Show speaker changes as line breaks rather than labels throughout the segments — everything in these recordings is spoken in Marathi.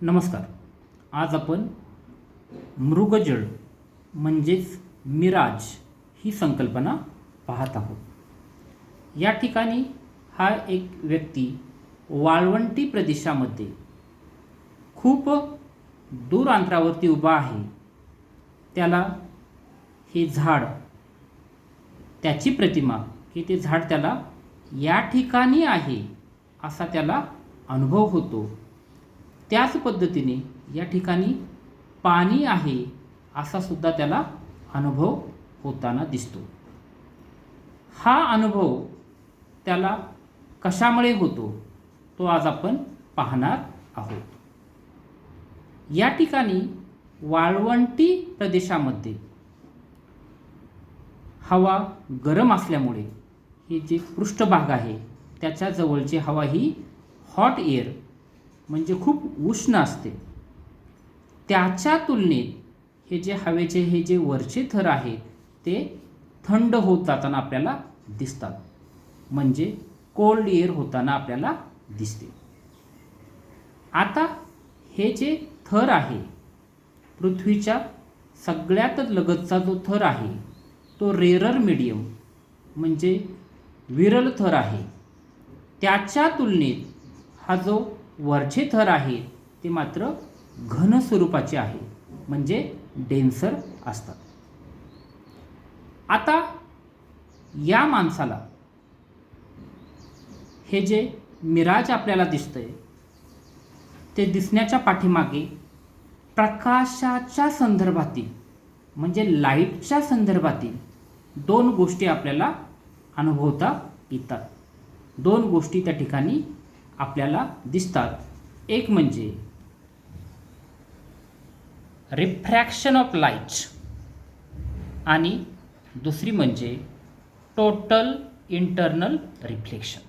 नमस्कार. आज आपण मृगजळ म्हणजेच मिराज ही संकल्पना पाहत आहोत. या ठिकाणी हा एक व्यक्ती वाळवंटी प्रदेशामध्ये खूप दूर अंतरावरती उभा आहे. त्याला हे झाड, त्याची प्रतिमा की ते झाड त्याला या ठिकाणी आहे असा त्याला अनुभव होतो. त्याच पद्धतीने या ठिकाणी पाणी आहे असा सुद्धा त्याला अनुभव होताना दिसतो. हा अनुभव त्याला कशामुळे होतो तो आज आपण पाहणार आहोत. या ठिकाणी वाळवंटी प्रदेशामध्ये हवा गरम असल्यामुळे हे जे पृष्ठभाग आहे त्याच्या जवळची हवा ही हॉट एअर म्हणजे खूप उष्ण असते. त्याच्या तुलनेत हे जे हवेचे हे जे वरचे थर आहेत ते थंड होत जाताना आपल्याला दिसतात, म्हणजे कोल्ड एअर होताना आपल्याला दिसते. आता हे जे थर आहे, पृथ्वीच्या सगळ्यात लगतचा जो थर आहे तो रेरर मीडियम म्हणजे विरल थर आहे. त्याच्या तुलनेत हा जो वरचे थर आहे ते मात्र घन स्वरूपाचे आहे, म्हणजे डेन्सर असतात. आता या माणसाला हे जे मिराज आपल्याला दिसतंय ते दिसण्याच्या पाठीमागे प्रकाशाच्या संदर्भातील म्हणजे लाईटच्या संदर्भातील दोन गोष्टी आपल्याला अनुभवता येतात. दोन गोष्टी त्या ठिकाणी आपल्याला दिसतात. एक म्हणजे रिफ्रॅक्शन ऑफ लाईट आणि दुसरी म्हणजे total internal reflection.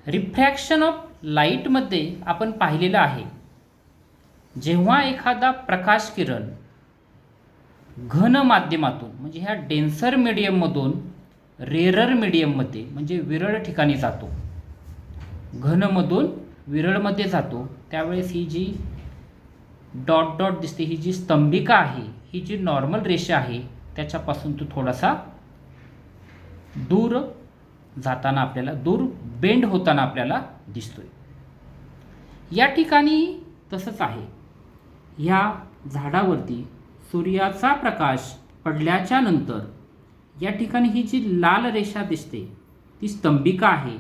Refraction of लाईटमध्ये आपण पाहिलेलं आहे, जेव्हा एखादा प्रकाश किरण घन माध्यमातून म्हणजे ह्या डेन्सर मीडियममधून रेरर मीडियममध्ये म्हणजे विरळ ठिकाणी जातो, घनमधून विरळमध्ये जातो, त्यावेळेस ही जी डॉट डॉट दिसते ही जी स्तंभिका आहे, ही जी नॉर्मल रेषा आहे त्याच्यापासून तो थोडासा दूर जाताना आपल्याला दूर बेंड होताना आपल्याला दिसतोय. या ठिकाणी तसंच आहे. ह्या झाडावरती सूर्याचा प्रकाश पडल्याच्या नंतर या ठिकाणी ही जी लाल रेषा दिसते ती स्तंभिका आहे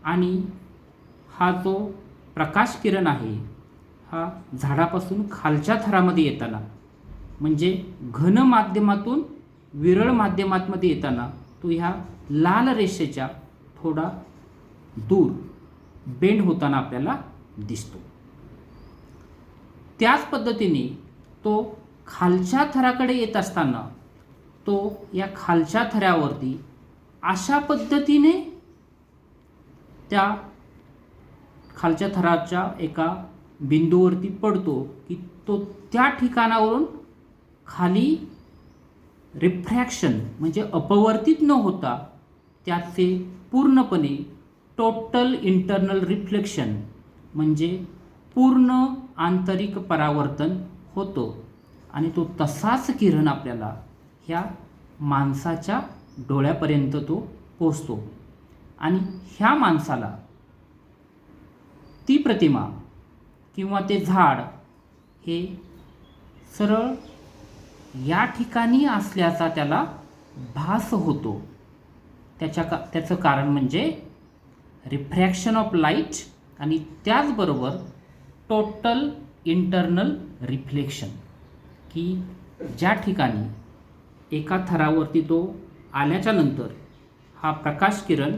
आणि हा जो प्रकाश किरण आहे हा झाडापासून खालच्या थरामध्ये येताना म्हणजे घन माध्यमातून विरळ माध्यमामध्ये येताना तो ह्या लाल रेषेच्या थोडा दूर बेंड होताना आपल्याला दिसतो. त्याच पद्धतीने तो खालच्या थराकडे येत असताना तो या खालच्या थरावरती अशा पद्धतीने त्या खालच्या थराच्या एका बिंदूवरती पडतो की तो त्या ठिकाणावरून खाली रिफ्रॅक्शन म्हणजे अपवर्तित न होता त्याचे पूर्णपणे टोटल इंटरनल रिफ्लेक्शन म्हणजे पूर्ण आंतरिक परावर्तन होतो आणि तो तसाच किरण आपल्याला ह्या माणसाच्या डोळ्यापर्यंत तो पोचतो आणि ह्या माणसाला ती प्रतिमा किंवा ते झाड हे सरळ या ठिकाणी असल्याचा त्याला भास होतो. त्याचं कारण म्हणजे रिफ्रॅक्शन ऑफ लाईट आणि त्याचबरोबर टोटल इंटरनल रिफ्लेक्शन, की ज्या ठिकाणी एका थरावरती तो आल्याच्या नंतर हा प्रकाश किरण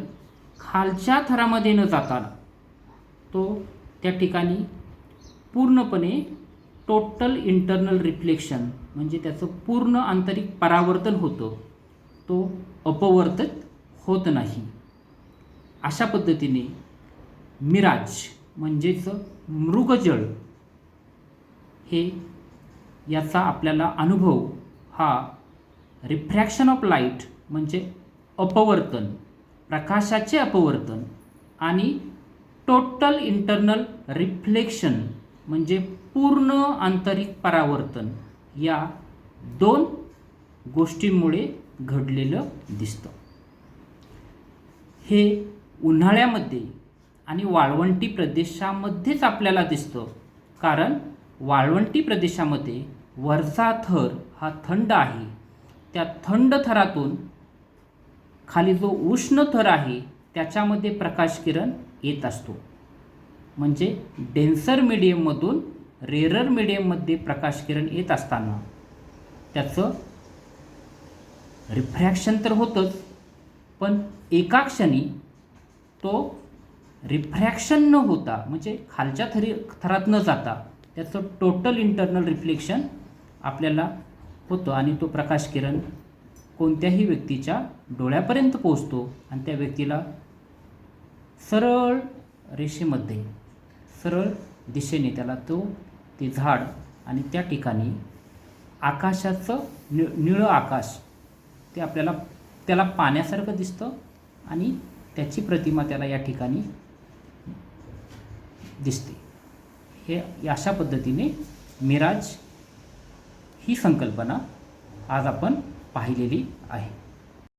खालच्या थरामध्ये न जाताना तो त्या ठिकाणी पूर्णपणे टोटल इंटरनल रिफ्लेक्शन म्हणजे त्याचं पूर्ण आंतरिक परावर्तन होतं, तो अपवर्तित होत नाही. अशा पद्धतीने मिराज म्हणजेच मृगजळ हे याचा आपल्याला अनुभव हा रिफ्रॅक्शन ऑफ लाईट म्हणजे अपवर्तन, प्रकाशाचे अपवर्तन आणि टोटल इंटरनल रिफ्लेक्शन म्हणजे पूर्ण आंतरिक परावर्तन या दोन गोष्टींमुळे घडलेलं दिसतं. हे उन्हाळ्यामध्ये आणि वाळवंटी प्रदेशामध्येच आपल्याला दिसतं, कारण वाळवंटी प्रदेशामध्ये वरचा थर हा थंड आहे. त्या थंड थरातून खाली जो उष्ण थर आहे त्याच्यामध्ये प्रकाश किरण येत असतो. म्हणजे डेन्सर मीडियममधून रेरर मीडियममध्ये प्रकाश किरण येत असताना त्याचं रिफ्रॅक्शन तर होतंच, पण एका क्षणी तो रिफ्रॅक्शन न होता म्हणजे खालच्या थरात न जाता त्याचं टोटल इंटरनल रिफ्लेक्शन आपल्याला होतं आणि तो प्रकाश किरण कोणत्याही व्यक्तीच्या डोळ्यापर्यंत पोहोचतो आणि त्या व्यक्तीला सरळ रेषेमध्ये सरळ दिशेने त्याला ते झाड आणि त्या ठिकाणी आकाशाचं निळं आकाश ते त्याला पाण्यासारखं दिसतं आणि त्याची प्रतिमा त्याला या ठिकाणी दिसते. हे अशा पद्धतीने मिराज ही संकल्पना आज आपण पाहिलेली आहे.